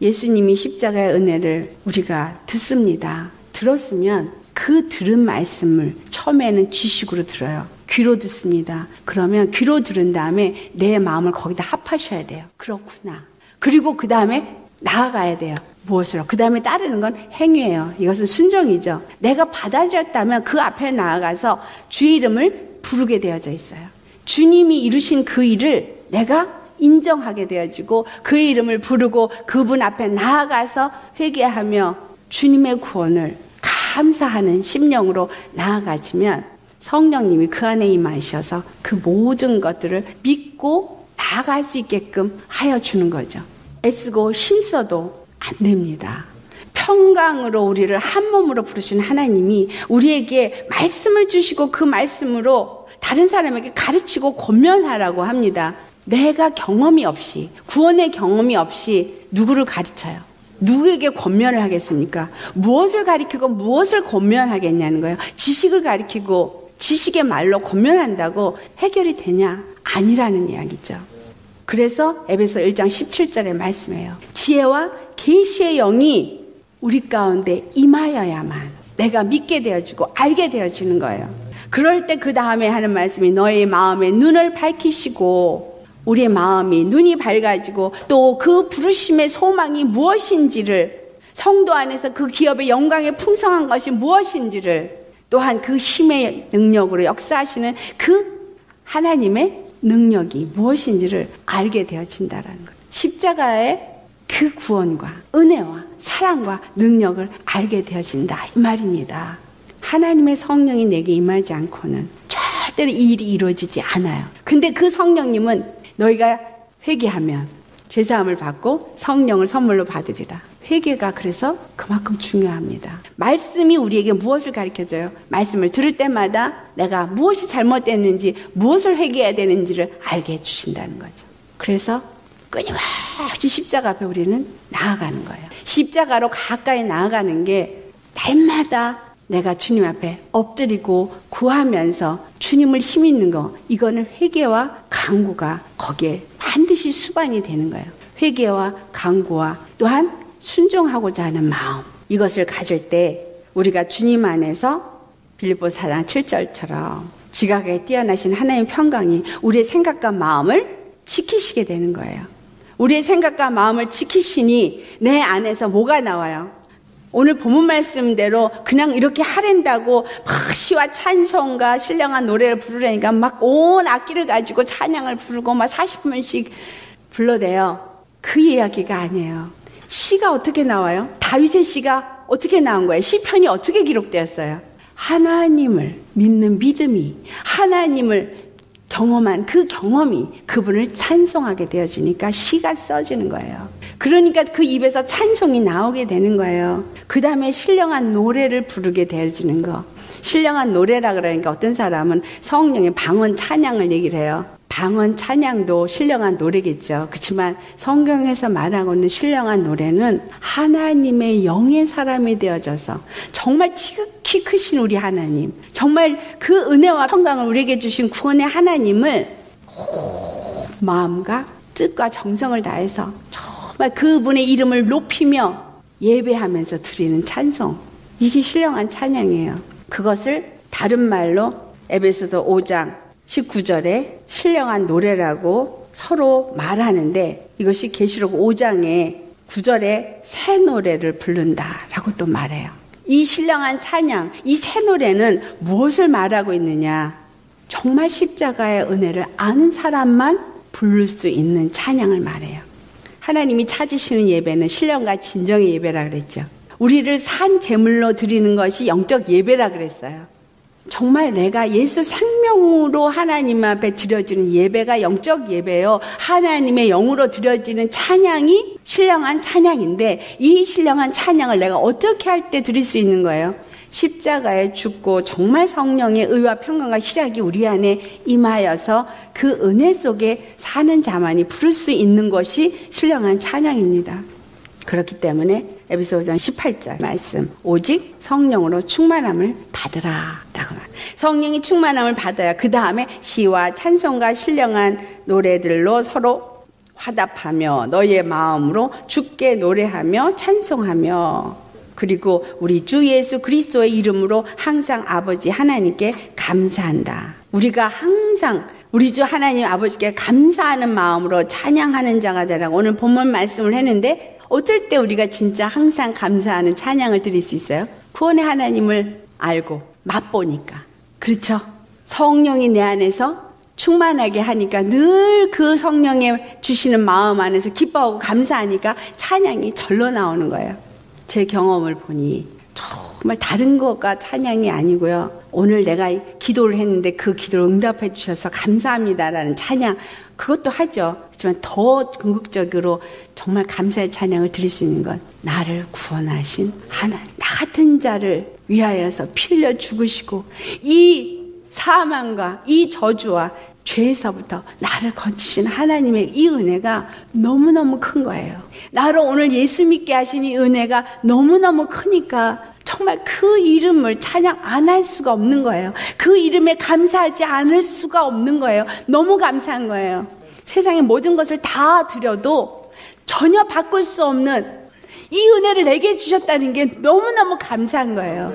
예수님이 십자가의 은혜를 우리가 듣습니다. 들었으면 그 들은 말씀을 처음에는 지식으로 들어요. 귀로 듣습니다. 그러면 귀로 들은 다음에 내 마음을 거기다 합하셔야 돼요. 그렇구나. 그리고 그 다음에 나아가야 돼요. 무엇으로? 그 다음에 따르는 건 행위예요. 이것은 순종이죠. 내가 받아들였다면 그 앞에 나아가서 주의 이름을 부르게 되어져 있어요. 주님이 이루신 그 일을 내가 인정하게 되어지고 그의 이름을 부르고 그분 앞에 나아가서 회개하며 주님의 구원을 감사하는 심령으로 나아가지면 성령님이 그 안에 임하셔서 그 모든 것들을 믿고 나아갈 수 있게끔 하여 주는 거죠. 애쓰고 힘써도 안 됩니다. 평강으로 우리를 한 몸으로 부르신 하나님이 우리에게 말씀을 주시고 그 말씀으로 다른 사람에게 가르치고 권면하라고 합니다. 내가 경험이 없이, 구원의 경험이 없이 누구를 가르쳐요? 누구에게 권면을 하겠습니까? 무엇을 가르치고 무엇을 권면하겠냐는 거예요. 지식을 가르치고 지식의 말로 권면한다고 해결이 되냐? 아니라는 이야기죠. 그래서 에베소 1장 17절의 말씀이에요. 지혜와 계시의 영이 우리 가운데 임하여야만 내가 믿게 되어지고 알게 되어지는 거예요. 그럴 때 그 다음에 하는 말씀이 너의 마음의 눈을 밝히시고 우리의 마음이 눈이 밝아지고 또 그 부르심의 소망이 무엇인지를 성도 안에서 그 기업의 영광의 풍성한 것이 무엇인지를 또한 그 힘의 능력으로 역사하시는 그 하나님의 능력이 무엇인지를 알게 되어진다라는 거예요. 십자가의 그 구원과 은혜와 사랑과 능력을 알게 되어진다 이 말입니다. 하나님의 성령이 내게 임하지 않고는 절대로 이 일이 이루어지지 않아요. 근데 그 성령님은 너희가 회개하면 죄사함을 받고 성령을 선물로 받으리라. 회개가 그래서 그만큼 중요합니다. 말씀이 우리에게 무엇을 가르쳐줘요? 말씀을 들을 때마다 내가 무엇이 잘못됐는지 무엇을 회개해야 되는지를 알게 해주신다는 거죠. 그래서 끊임없이 십자가 앞에 우리는 나아가는 거예요. 십자가로 가까이 나아가는 게 날마다 내가 주님 앞에 엎드리고 구하면서 주님을 힘있는 거, 이거는 회개와 간구가 거기에 반드시 수반이 되는 거예요. 회개와 간구와 또한 순종하고자 하는 마음, 이것을 가질 때 우리가 주님 안에서 빌립보서 4장 7절처럼 지각에 뛰어나신 하나님의 평강이 우리의 생각과 마음을 지키시게 되는 거예요. 우리의 생각과 마음을 지키시니 내 안에서 뭐가 나와요? 오늘 본문 말씀대로 그냥 이렇게 하랜다고 막 시와 찬송과 신령한 노래를 부르려니까 막 온 악기를 가지고 찬양을 부르고 막 40분씩 불러대요. 그 이야기가 아니에요. 시가 어떻게 나와요? 다윗의 시가 어떻게 나온 거예요? 시편이 어떻게 기록되었어요? 하나님을 믿는 믿음이, 하나님을 경험한 그 경험이 그분을 찬송하게 되어지니까 시가 써지는 거예요. 그러니까 그 입에서 찬송이 나오게 되는 거예요. 그 다음에 신령한 노래를 부르게 되어지는 거. 신령한 노래라 그러니까 어떤 사람은 성령의 방언 찬양을 얘기를 해요. 방언 찬양도 신령한 노래겠죠. 그렇지만 성경에서 말하고 있는 신령한 노래는 하나님의 영의 사람이 되어져서 정말 지극히 크신 우리 하나님, 정말 그 은혜와 평강을 우리에게 주신 구원의 하나님을 마음과 뜻과 정성을 다해서 정말 그분의 이름을 높이며 예배하면서 드리는 찬송, 이게 신령한 찬양이에요. 그것을 다른 말로 에베소서 5장 19절에 신령한 노래라고 서로 말하는데, 이것이 계시록 5장의 9절에 새 노래를 부른다라고 또 말해요. 이 신령한 찬양, 이 새 노래는 무엇을 말하고 있느냐? 정말 십자가의 은혜를 아는 사람만 부를 수 있는 찬양을 말해요. 하나님이 찾으시는 예배는 신령과 진정의 예배라 그랬죠. 우리를 산 제물로 드리는 것이 영적 예배라 그랬어요. 정말 내가 예수 생명으로 하나님 앞에 드려지는 예배가 영적 예배요. 하나님의 영으로 드려지는 찬양이 신령한 찬양인데 이 신령한 찬양을 내가 어떻게 할 때 드릴 수 있는 거예요? 십자가에 죽고 정말 성령의 의와 평강과 희락이 우리 안에 임하여서 그 은혜 속에 사는 자만이 부를 수 있는 것이 신령한 찬양입니다. 그렇기 때문에 에베소서 18절 말씀, 오직 성령으로 충만함을 받으라 라고 말합니다. 성령이 충만함을 받아야 그 다음에 시와 찬송과 신령한 노래들로 서로 화답하며 너희의 마음으로 주께 노래하며 찬송하며, 그리고 우리 주 예수 그리스도의 이름으로 항상 아버지 하나님께 감사한다. 우리가 항상 우리 주 하나님 아버지께 감사하는 마음으로 찬양하는 자가 되라고 오늘 본문 말씀을 했는데, 어떨 때 우리가 진짜 항상 감사하는 찬양을 드릴 수 있어요? 구원의 하나님을 알고 맛보니까. 그렇죠? 성령이 내 안에서 충만하게 하니까 늘 그 성령의 주시는 마음 안에서 기뻐하고 감사하니까 찬양이 절로 나오는 거예요. 제 경험을 보니 정말 다른 것과 찬양이 아니고요. 오늘 내가 기도를 했는데 그 기도를 응답해 주셔서 감사합니다라는 찬양, 그것도 하죠. 하지만 더 궁극적으로 정말 감사의 찬양을 드릴 수 있는 건 나를 구원하신 하나님, 나 같은 자를 위하여서 피 흘려 죽으시고 이 사망과 이 저주와 죄에서부터 나를 건지신 하나님의 이 은혜가 너무너무 큰 거예요. 나를 오늘 예수 믿게 하신 이 은혜가 너무너무 크니까 정말 그 이름을 찬양 안 할 수가 없는 거예요. 그 이름에 감사하지 않을 수가 없는 거예요. 너무 감사한 거예요. 세상의 모든 것을 다 드려도 전혀 바꿀 수 없는 이 은혜를 내게 주셨다는 게 너무너무 감사한 거예요.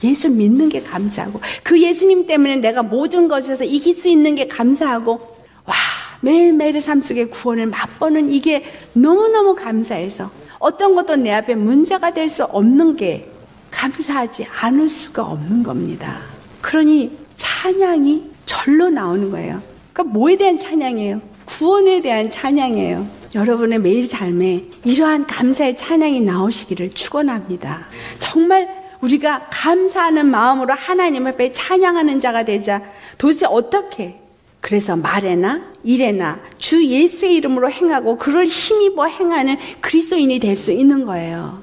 예수 믿는 게 감사하고 그 예수님 때문에 내가 모든 것에서 이길 수 있는 게 감사하고, 와, 매일매일의 삶 속에 구원을 맛보는 이게 너무너무 감사해서 어떤 것도 내 앞에 문제가 될 수 없는 게 감사하지 않을 수가 없는 겁니다. 그러니 찬양이 절로 나오는 거예요. 그러니까 뭐에 대한 찬양이에요? 구원에 대한 찬양이에요. 여러분의 매일 삶에 이러한 감사의 찬양이 나오시기를 축원합니다. 정말 우리가 감사하는 마음으로 하나님 앞에 찬양하는 자가 되자. 도대체 어떻게? 그래서 말에나 일에나 주 예수의 이름으로 행하고 그를 힘입어 행하는 그리스도인이 될 수 있는 거예요.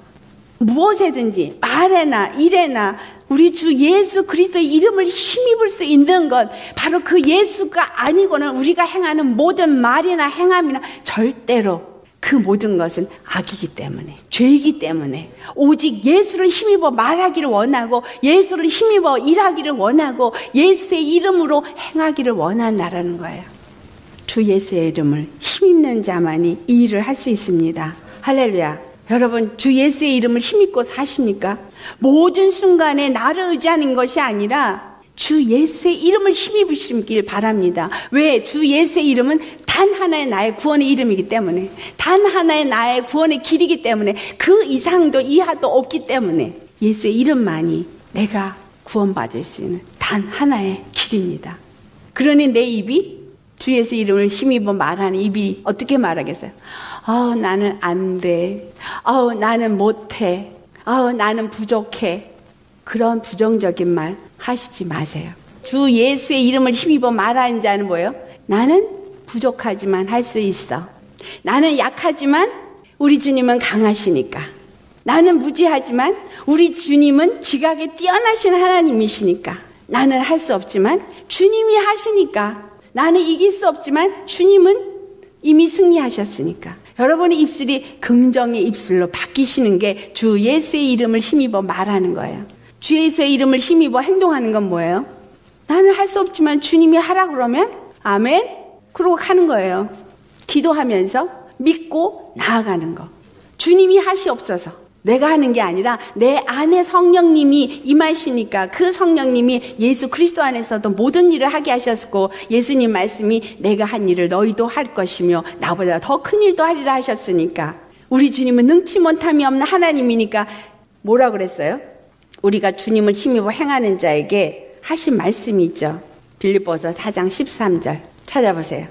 무엇에든지 말에나 일에나 우리 주 예수 그리스도의 이름을 힘입을 수 있는 건 바로 그 예수가 아니고는 우리가 행하는 모든 말이나 행함이나 절대로 그 모든 것은 악이기 때문에, 죄이기 때문에 오직 예수를 힘입어 말하기를 원하고 예수를 힘입어 일하기를 원하고 예수의 이름으로 행하기를 원한다라는 거예요. 주 예수의 이름을 힘입는 자만이 이 일을 할 수 있습니다. 할렐루야. 여러분, 주 예수의 이름을 힘입고 사십니까? 모든 순간에 나를 의지하는 것이 아니라 주 예수의 이름을 힘입으시길 바랍니다. 왜? 주 예수의 이름은 단 하나의 나의 구원의 이름이기 때문에, 단 하나의 나의 구원의 길이기 때문에, 그 이상도 이하도 없기 때문에 예수의 이름만이 내가 구원받을 수 있는 단 하나의 길입니다. 그러니 내 입이 주 예수의 이름을 힘입어 말하는 입이 어떻게 말하겠어요? 나는 안 돼. 나는 못해. 나는 부족해. 그런 부정적인 말 하시지 마세요. 주 예수의 이름을 힘입어 말하는 자는 뭐예요? 나는 부족하지만 할 수 있어. 나는 약하지만 우리 주님은 강하시니까. 나는 무지하지만 우리 주님은 지각에 뛰어나신 하나님이시니까. 나는 할 수 없지만 주님이 하시니까. 나는 이길 수 없지만 주님은 이미 승리하셨으니까. 여러분의 입술이 긍정의 입술로 바뀌시는 게 주 예수의 이름을 힘입어 말하는 거예요. 주 예수의 이름을 힘입어 행동하는 건 뭐예요? 나는 할 수 없지만 주님이 하라 그러면 아멘? 그러고 가는 거예요. 기도하면서 믿고 나아가는 거. 주님이 하시옵소서. 내가 하는 게 아니라 내 안에 성령님이 임하시니까 그 성령님이 예수 그리스도 안에서도 모든 일을 하게 하셨고, 예수님 말씀이 내가 한 일을 너희도 할 것이며 나보다 더 큰 일도 하리라 하셨으니까, 우리 주님은 능치 못함이 없는 하나님이니까 뭐라 그랬어요? 우리가 주님을 힘입어 행하는 자에게 하신 말씀이 있죠. 빌립보서 4장 13절 찾아보세요.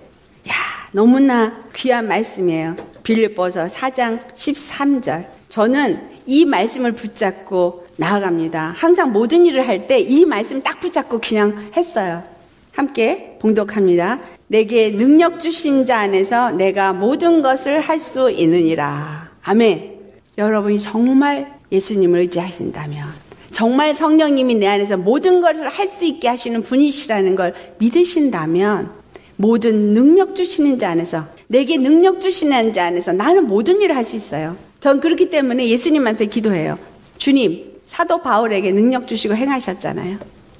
야, 너무나 귀한 말씀이에요. 빌립보서 4장 13절. 저는 이 말씀을 붙잡고 나아갑니다. 항상 모든 일을 할 때 이 말씀 딱 붙잡고 그냥 했어요. 함께 봉독합니다. 내게 능력 주신 자 안에서 내가 모든 것을 할 수 있느니라. 아멘. 여러분이 정말 예수님을 의지하신다면, 정말 성령님이 내 안에서 모든 것을 할 수 있게 하시는 분이시라는 걸 믿으신다면, 모든 능력 주시는 자 안에서, 내게 능력 주시는 자 안에서 나는 모든 일을 할 수 있어요. 전 그렇기 때문에 예수님한테 기도해요. 주님, 사도 바울에게 능력 주시고 행하셨잖아요.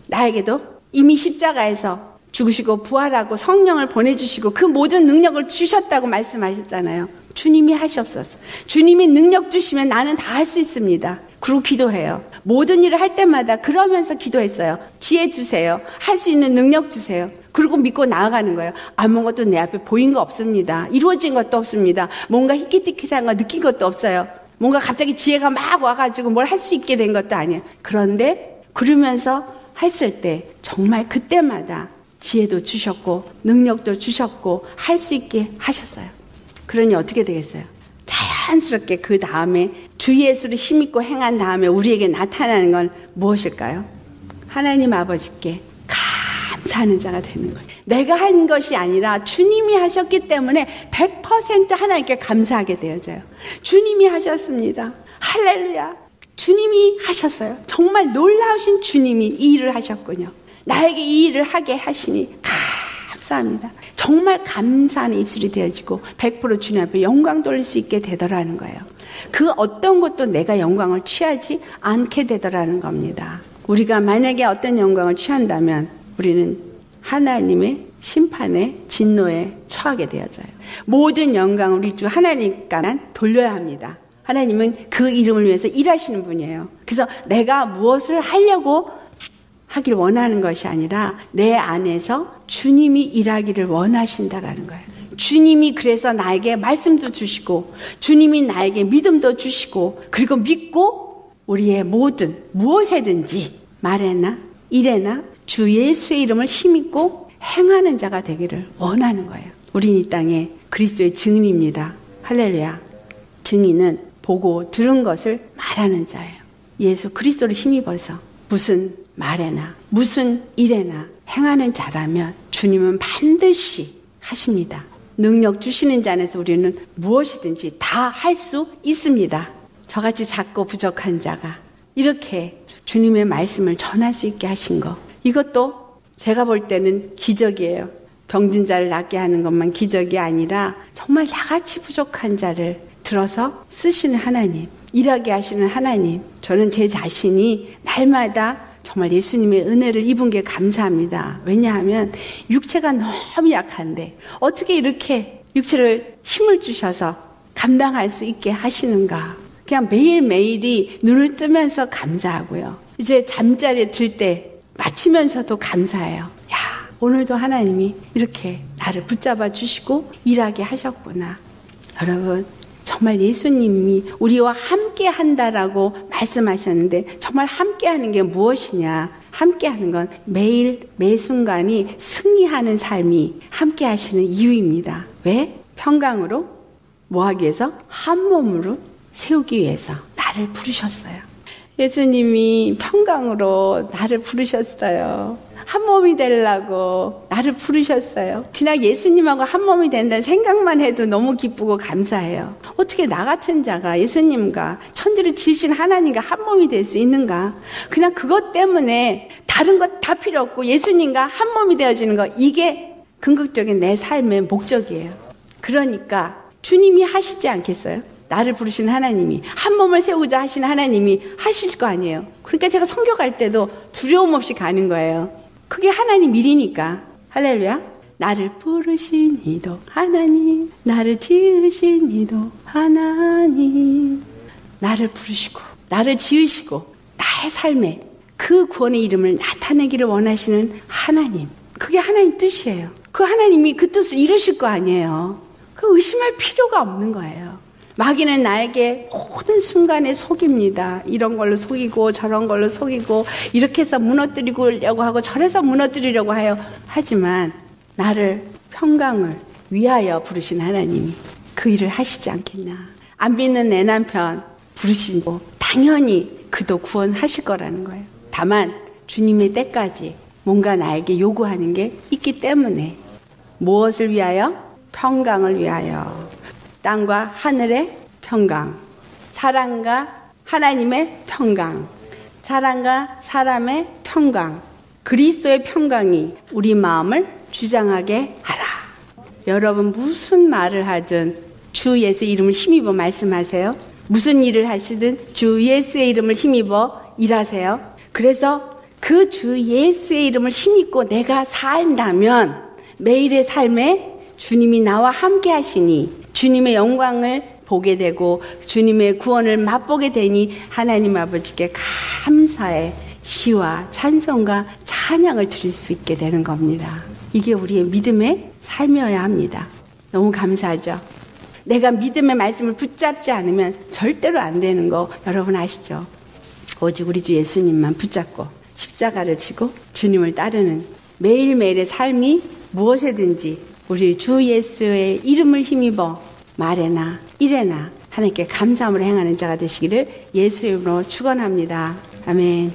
나에게도 이미 십자가에서 죽으시고 부활하고 성령을 보내주시고 그 모든 능력을 주셨다고 말씀하셨잖아요. 주님이 하시옵소서. 주님이 능력 주시면 나는 다 할 수 있습니다. 그리고 기도해요. 모든 일을 할 때마다 그러면서 기도했어요. 지혜 주세요. 할 수 있는 능력 주세요. 그리고 믿고 나아가는 거예요. 아무것도 내 앞에 보인 거 없습니다. 이루어진 것도 없습니다. 뭔가 희끼티키한 거 느낀 것도 없어요. 뭔가 갑자기 지혜가 막 와가지고 뭘 할 수 있게 된 것도 아니에요. 그런데 그러면서 했을 때 정말 그때마다 지혜도 주셨고 능력도 주셨고 할 수 있게 하셨어요. 그러니 어떻게 되겠어요? 자연스럽게 그 다음에 주 예수를 힘입고 행한 다음에 우리에게 나타나는 건 무엇일까요? 하나님 아버지께 감사하는 자가 되는 거예요. 내가 한 것이 아니라 주님이 하셨기 때문에 100% 하나님께 감사하게 되어져요. 주님이 하셨습니다. 할렐루야. 주님이 하셨어요. 정말 놀라우신 주님이 이 일을 하셨군요. 나에게 이 일을 하게 하시니 감사합니다. 정말 감사하는 입술이 되어지고 100% 주님 앞에 영광 돌릴 수 있게 되더라는 거예요. 그 어떤 것도 내가 영광을 취하지 않게 되더라는 겁니다. 우리가 만약에 어떤 영광을 취한다면 우리는 하나님의 심판에 진노에 처하게 되어져요. 모든 영광을 우리 주 하나님께만 돌려야 합니다. 하나님은 그 이름을 위해서 일하시는 분이에요. 그래서 내가 무엇을 하려고 하길 원하는 것이 아니라 내 안에서 주님이 일하기를 원하신다라는 거예요. 주님이 그래서 나에게 말씀도 주시고 주님이 나에게 믿음도 주시고 그리고 믿고 우리의 모든 무엇에든지 말에나 일에나 주 예수의 이름을 힘입고 행하는 자가 되기를 원하는 거예요. 우린 이 땅에 그리스도의 증인입니다. 할렐루야. 증인은 보고 들은 것을 말하는 자예요. 예수 그리스도를 힘입어서 무슨 말에나 무슨 일에나 행하는 자라면 주님은 반드시 하십니다. 능력 주시는 자 안에서 우리는 무엇이든지 다 할 수 있습니다. 저같이 작고 부족한 자가 이렇게 주님의 말씀을 전할 수 있게 하신 거, 이것도 제가 볼 때는 기적이에요. 병든 자를 낫게 하는 것만 기적이 아니라 정말 나같이 부족한 자를 들어서 쓰시는 하나님, 일하게 하시는 하나님. 저는 제 자신이 날마다 정말 예수님의 은혜를 입은 게 감사합니다. 왜냐하면 육체가 너무 약한데 어떻게 이렇게 육체를 힘을 주셔서 감당할 수 있게 하시는가. 그냥 매일매일이 눈을 뜨면서 감사하고요. 이제 잠자리에 들 때 마치면서도 감사해요. 야, 오늘도 하나님이 이렇게 나를 붙잡아 주시고 일하게 하셨구나. 여러분, 정말 예수님이 우리와 함께 한다라고 말씀하셨는데 정말 함께 하는 게 무엇이냐? 함께 하는 건 매일 매 순간이 승리하는 삶이 함께 하시는 이유입니다. 왜? 평강으로 뭐 하기 위해서? 한 몸으로 세우기 위해서 나를 부르셨어요. 예수님이 평강으로 나를 부르셨어요. 한 몸이 되려고 나를 부르셨어요. 그냥 예수님하고 한 몸이 된다는 생각만 해도 너무 기쁘고 감사해요. 어떻게 나 같은 자가 예수님과 천지를 지으신 하나님과 한 몸이 될 수 있는가? 그냥 그것 때문에 다른 것 다 필요 없고 예수님과 한 몸이 되어지는 거, 이게 궁극적인 내 삶의 목적이에요. 그러니까 주님이 하시지 않겠어요? 나를 부르신 하나님이, 한 몸을 세우고자 하시는 하나님이 하실 거 아니에요. 그러니까 제가 선교 갈 때도 두려움 없이 가는 거예요. 그게 하나님 일이니까. 할렐루야. 나를 부르신 이도 하나님, 나를 지으신 이도 하나님. 나를 부르시고 나를 지으시고 나의 삶에 그 구원의 이름을 나타내기를 원하시는 하나님, 그게 하나님 뜻이에요. 그 하나님이 그 뜻을 이루실 거 아니에요. 그 의심할 필요가 없는 거예요. 마귀는 나에게 모든 순간에 속입니다. 이런 걸로 속이고 저런 걸로 속이고 이렇게 해서 무너뜨리려고 하고 저래서 무너뜨리려고 해요. 하지만 나를 평강을 위하여 부르신 하나님이 그 일을 하시지 않겠나. 안 믿는 내 남편 부르시고 다 당연히 그도 구원하실 거라는 거예요. 다만 주님의 때까지 뭔가 나에게 요구하는 게 있기 때문에 무엇을 위하여? 평강을 위하여. 땅과 하늘의 평강, 사람과 하나님의 평강, 사람과 사람의 평강, 그리스도의 평강이 우리 마음을 주장하게 하라. 여러분 무슨 말을 하든 주 예수의 이름을 힘입어 말씀하세요. 무슨 일을 하시든 주 예수의 이름을 힘입어 일하세요. 그래서 그 주 예수의 이름을 힘입고 내가 산다면 매일의 삶에 주님이 나와 함께 하시니 주님의 영광을 보게 되고 주님의 구원을 맛보게 되니 하나님 아버지께 감사의 시와 찬송과 찬양을 드릴 수 있게 되는 겁니다. 이게 우리의 믿음의 삶이어야 합니다. 너무 감사하죠. 내가 믿음의 말씀을 붙잡지 않으면 절대로 안 되는 거 여러분 아시죠? 오직 우리 주 예수님만 붙잡고 십자가를 지고 주님을 따르는 매일매일의 삶이 무엇이든지 우리 주 예수의 이름을 힘입어 말에나 일에나 하나님께 감사함으로 행하는 자가 되시기를 예수의 이름으로 축원합니다. 아멘.